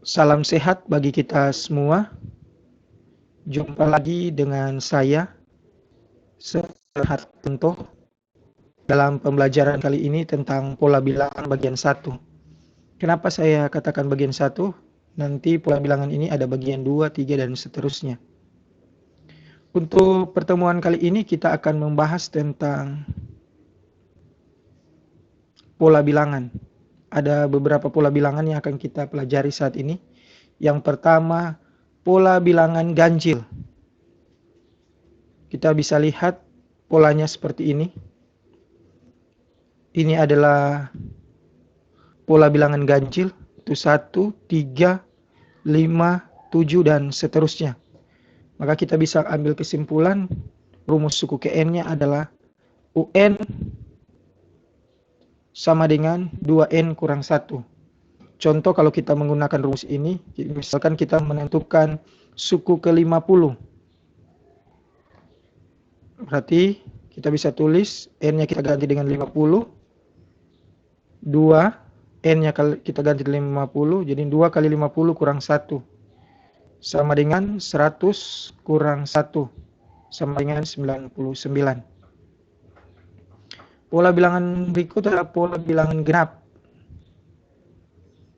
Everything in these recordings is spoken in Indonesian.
Salam sehat bagi kita semua. Jumpa lagi dengan saya, Sehat Tentu, dalam pembelajaran kali ini tentang pola bilangan bagian 1. Kenapa saya katakan bagian 1? Nanti pola bilangan ini ada bagian 2, 3, dan seterusnya. Untuk pertemuan kali ini kita akan membahas tentang pola bilangan. Ada beberapa pola bilangan yang akan kita pelajari saat ini. Yang pertama, pola bilangan ganjil. Kita bisa lihat polanya seperti ini. Ini adalah pola bilangan ganjil, itu 1, 3, 5, 7, dan seterusnya. Maka kita bisa ambil kesimpulan, rumus suku Kn-nya adalah UN sama dengan 2N kurang 1. Contoh kalau kita menggunakan rumus ini, misalkan kita menentukan suku ke-50. Berarti kita bisa tulis N-nya kita ganti dengan 50, 2, N-nya kita ganti dengan 50, jadi 2 kali 50 kurang 1. Sama dengan 100 kurang 1, sama dengan 99. Pola bilangan berikut adalah pola bilangan genap.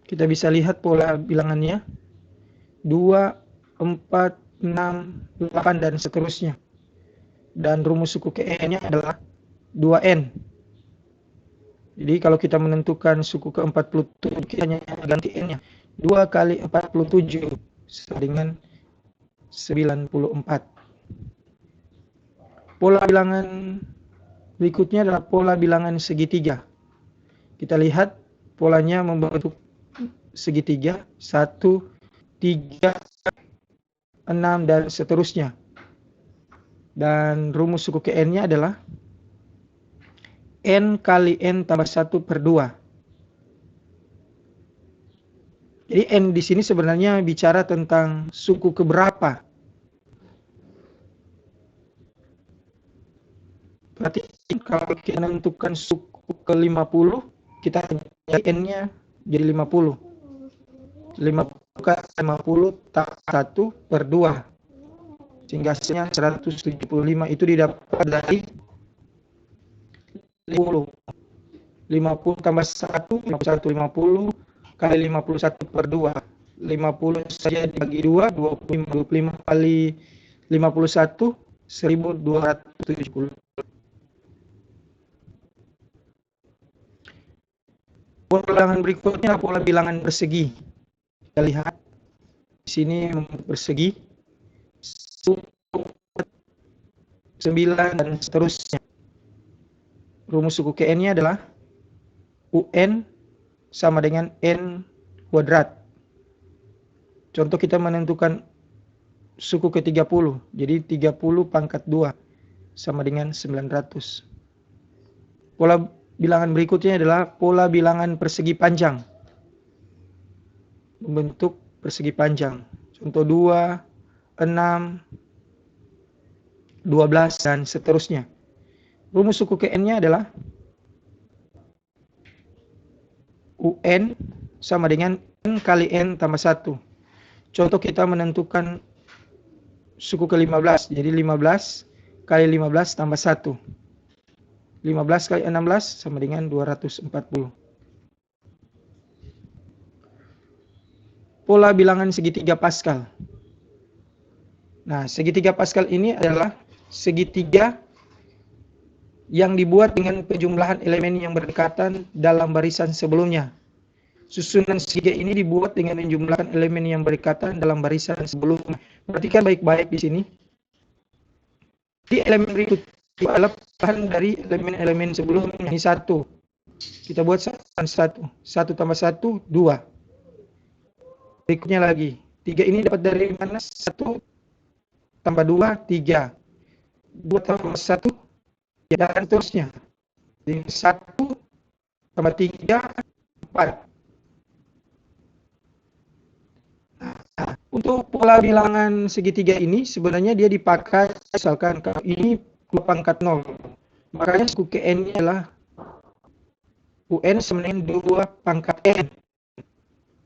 Kita bisa lihat pola bilangannya, 2, 4, 6, 8, dan seterusnya. Dan rumus suku Kn-nya adalah 2N. Jadi kalau kita menentukan suku ke-47, kita hanya ganti N-nya. 2 kali 47 sama dengan 94. Pola bilangan berikutnya adalah pola bilangan segitiga. Kita lihat polanya membentuk segitiga, 1, 3, 6, dan seterusnya. Dan rumus suku Kn-nya adalah N kali N tambah 1 per 2. Jadi N di sini sebenarnya bicara tentang suku keberapa. Berarti kalau kita menentukan suku ke-50, kita cari N-nya jadi 50. 50 kali 50 tambah 1 per 2. Sehingga hasilnya 175, itu didapat dari 50. 50 tambah 1, 51, 50 kali 51 per 2. 50 saja dibagi 2, 25 kali 51, 1270. Pola bilangan berikutnya pola bilangan persegi. Kita lihat di sini persegi 9 dan seterusnya. Rumus suku Kn-nya adalah UN sama dengan N kuadrat. Contoh kita menentukan suku ke-30. Jadi 30 pangkat 2 sama dengan 900. Pola bilangan berikutnya adalah pola bilangan persegi panjang. Membentuk persegi panjang. Contoh 2, 6, 12, dan seterusnya. Rumus suku Kn-nya adalah UN sama dengan N kali N tambah 1. Contoh kita menentukan suku ke-15. Jadi 15 kali 15 tambah 1. 15 kali 16 sama dengan 240. Pola bilangan segitiga Pascal. Nah, segitiga Pascal ini adalah segitiga yang dibuat dengan penjumlahan elemen yang berdekatan dalam barisan sebelumnya. Susunan segitiga ini dibuat dengan menjumlahkan elemen yang berdekatan dalam barisan sebelumnya. Perhatikan baik-baik di sini. Di elemen berikut adalah bahan dari elemen-elemen sebelumnya. Ini 1. Kita buat 1. 1 tambah 1, 2. Berikutnya lagi. 3 ini dapat dari mana? 1 tambah 2, 3. 2 tambah 1, dan seterusnya. 1 tambah 3, 4. Nah, untuk pola bilangan segitiga ini sebenarnya dia dipakai misalkan kalau ini 2 pangkat 0. Makanya suku Kn-nya adalah UN sama dengan 2 pangkat N.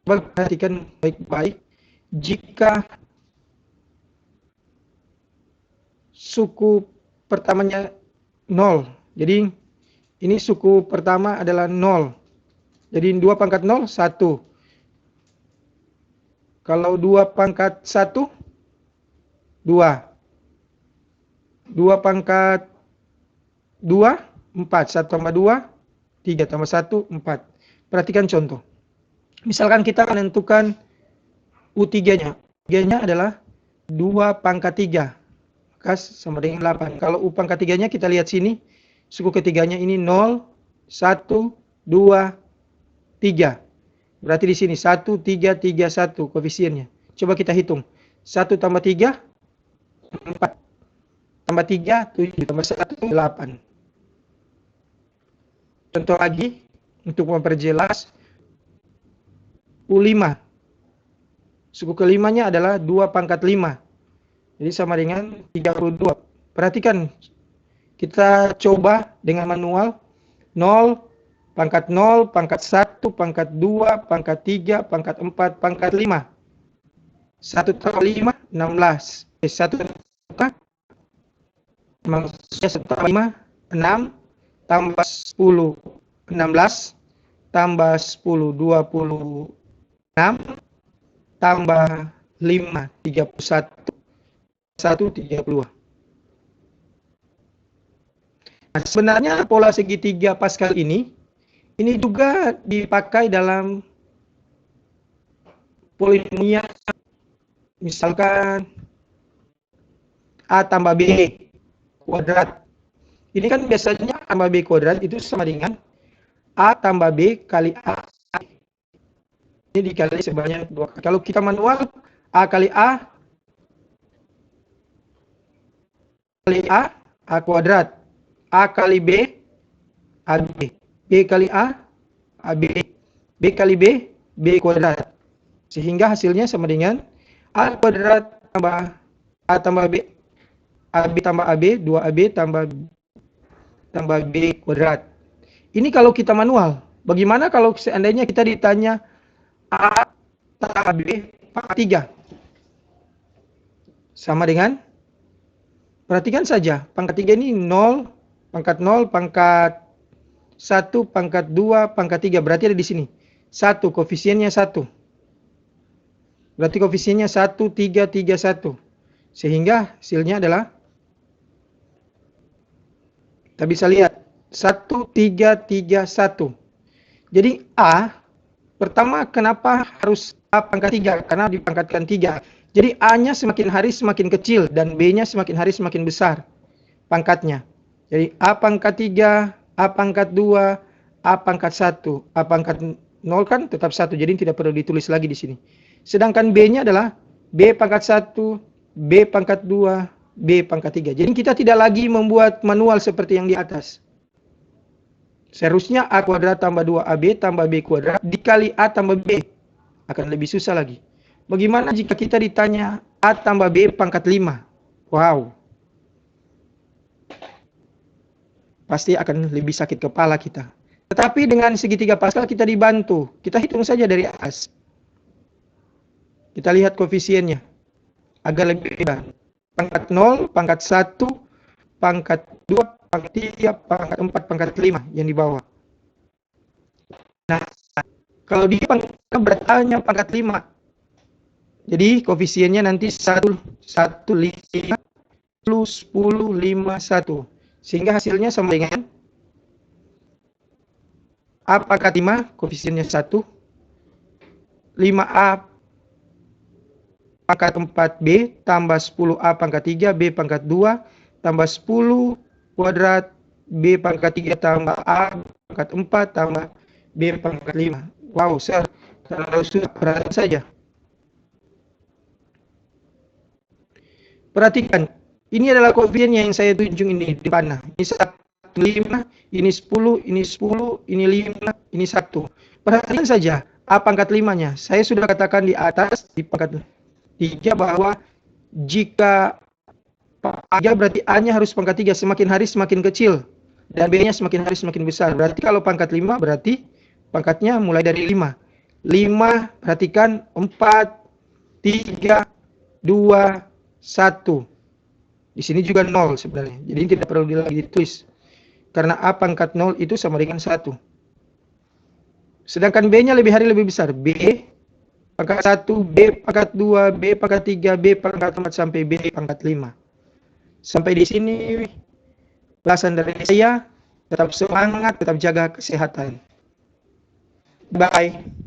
Coba perhatikan baik-baik. Jika suku pertamanya 0, jadi ini suku pertama adalah 0. Jadi 2 pangkat 0, 1. Kalau 2 pangkat 1, 2. 2 pangkat 2, 4. 1 tambah 2, 3 tambah 1, 4. Perhatikan contoh. Misalkan kita menentukan U3-nya. U3-nya adalah 2 pangkat 3. Maka sama dengan 8. Kalau U pangkat 3-nya kita lihat sini. Suku ketiganya ini 0, 1, 2, 3. Berarti di sini 1, 3, 3, 1 koefisiennya. Coba kita hitung. 1 tambah 3, 4. Tambah 3, 7. Tambah 1, 8. Contoh lagi, untuk memperjelas. U5. Suku kelimanya adalah 2 pangkat 5. Jadi sama dengan 32. Perhatikan, kita coba dengan manual. 0, pangkat 0, pangkat 1, pangkat 2, pangkat 3, pangkat 4, pangkat 5. 1 tambah 5, 16. 1 tambah 5, 6. Tambah 10, 16. Tambah 10, 26. Tambah 5, 31. 1, 32. Nah, sebenarnya pola segitiga Pascal ini juga dipakai dalam polinomial. Misalkan A tambah B kuadrat. Ini kan biasanya A tambah B kuadrat itu sama dengan A tambah B kali A. Ini dikali sebanyak 2 kali. Kalau kita manual, A kali A kuadrat. A kali B, AB. B kali A, AB. B kali B, B kuadrat. Sehingga hasilnya sama dengan A kuadrat tambah A tambah B, AB tambah AB, 2AB tambah B kuadrat. Ini kalau kita manual. Bagaimana kalau seandainya kita ditanya A tambah B pangkat 3? Sama dengan, perhatikan saja, pangkat 3 ini 0, pangkat 0, pangkat 1, pangkat 2, pangkat 3. Berarti ada di sini. 1, koefisiennya 1. Berarti koefisiennya 1, 3, 3, 1. Sehingga hasilnya adalah, kita bisa lihat, 1, 3, 3, 1. Jadi A, pertama kenapa harus A pangkat 3? Karena dipangkatkan 3. Jadi A-nya semakin hari semakin kecil dan B-nya semakin hari semakin besar pangkatnya. Jadi A pangkat 3, A pangkat 2, A pangkat 1, A pangkat 0 kan tetap 1, jadi tidak perlu ditulis lagi di sini. Sedangkan B-nya adalah B pangkat 1, B pangkat 2, B pangkat 3. Jadi kita tidak lagi membuat manual seperti yang di atas. Seharusnya A kuadrat tambah 2AB tambah B kuadrat dikali A tambah B. Akan lebih susah lagi. Bagaimana jika kita ditanya A tambah B pangkat 5? Wow. Pasti akan lebih sakit kepala kita. Tetapi dengan segitiga Pascal kita dibantu. Kita hitung saja dari atas. Kita lihat koefisiennya. Agar lebih mudah. Pangkat 0, pangkat 1, pangkat 2, pangkat 3, pangkat 4, pangkat 5 yang di bawah. Nah, kalau di bertanya pangkat 5. Jadi koefisiennya nanti 1, 5 plus 10, 5, 1. Sehingga hasilnya sama dengan A pangkat 5, koefisiennya 1. 5A pangkat 4B tambah 10A pangkat 3, B pangkat 2, tambah 10 kuadrat, B pangkat 3 tambah A pangkat 4 tambah B pangkat 5. Wow, terlalu susah, perhatikan saja. Perhatikan, ini adalah koefisien yang saya tunjuk ini di mana. Ini 1, 5, ini 10, ini 10, ini 5, ini 1. Perhatikan saja A pangkat 5-nya. Saya sudah katakan di atas, di pangkat 3, bahwa jika 3 berarti A-nya harus pangkat 3. Semakin hari semakin kecil. Dan B-nya semakin hari semakin besar. Berarti kalau pangkat 5 berarti pangkatnya mulai dari 5. 5, perhatikan, 4, 3, 2, 1. Di sini juga 0 sebenarnya. Jadi ini tidak perlu lagi ditulis. Karena A pangkat 0 itu sama dengan 1. Sedangkan B-nya lebih besar. B pangkat 1, B pangkat 2, B pangkat 3, B pangkat 4, sampai B pangkat 5. Sampai di sini bahasan dari saya. Tetap semangat, tetap jaga kesehatan. Bye.